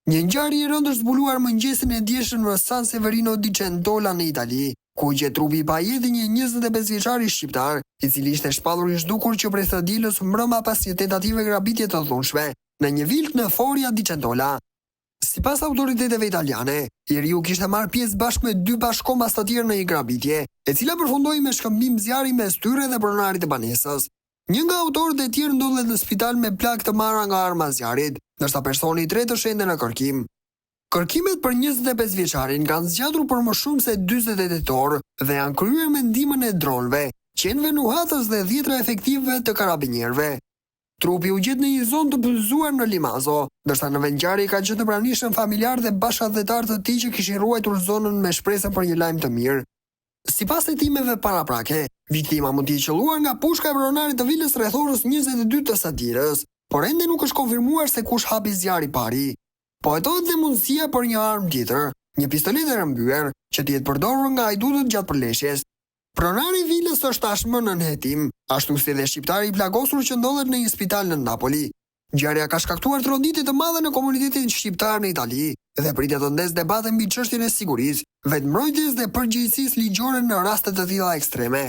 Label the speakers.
Speaker 1: Një ngjarje e rëndë është zbuluar mëngjesin e dieshëm në San Severino di Centola në Itali, ku gjet trupi pa jetë një 25 vjeçari shqiptar, i cili ishte shpallur i zhdukur që prej thë dielës mbrëma pas një tentative grabitje të dhunshme në një vilt në Foria di Centola. Sipas autoriteteve italiane, njeriu kishte marrë pjesë bashkë me 2 bashkomas të tjerë në një grabitje, e cila përfundoi me shkëmbim zjarri mes tyre dhe pronarit të banesës. Një nga autorët e tjerë ndodhet në spital me plagë të marra nga arma zjarrit, ndërsa personi i tretë është ende në kërkim. Kërkimet për 25 vjeçarin kanë zgjatur për më shumë se 48 orë dhe janë kryer me ndihmën e dronëve, qenëve nuhatës dhe 10 efektivëve të karabinierëve. Trupi u gjet në një zonë të pëlzuar në Limazo, ndërsa në vend ngjarje ka qenë të pranishëm familjar dhe bashkëdhetar të tij që kishin ruajtur zonën me shpresën për një lajm të mirë. Sipas hetimeve paraprake, viktima mund të jetë qelluar nga pushka e pronarit të vilës rreth orës 22 të satirës, por ende nuk është konfirmuar se kush hapi zjarri pari. Po hetohet dhe mundësia për një armë tjetër, një pistolet e rëmbyer, që të jetë përdorur nga ajdutët gjatë përleshjes. Pronari i vilës është tashmë nën hetim, ashtu si dhe shqiptari i plagosur që ndodhet në një spital në Napoli. Ngjarja ka shkaktuar troditje të madhe në komunitetin shqiptar në Itali dhe pritet të ndezë debate mbi çështjen e sigurisë, vetmbrojtjes dhe përgjegjësisë ligjore në raste të tilla ekstreme.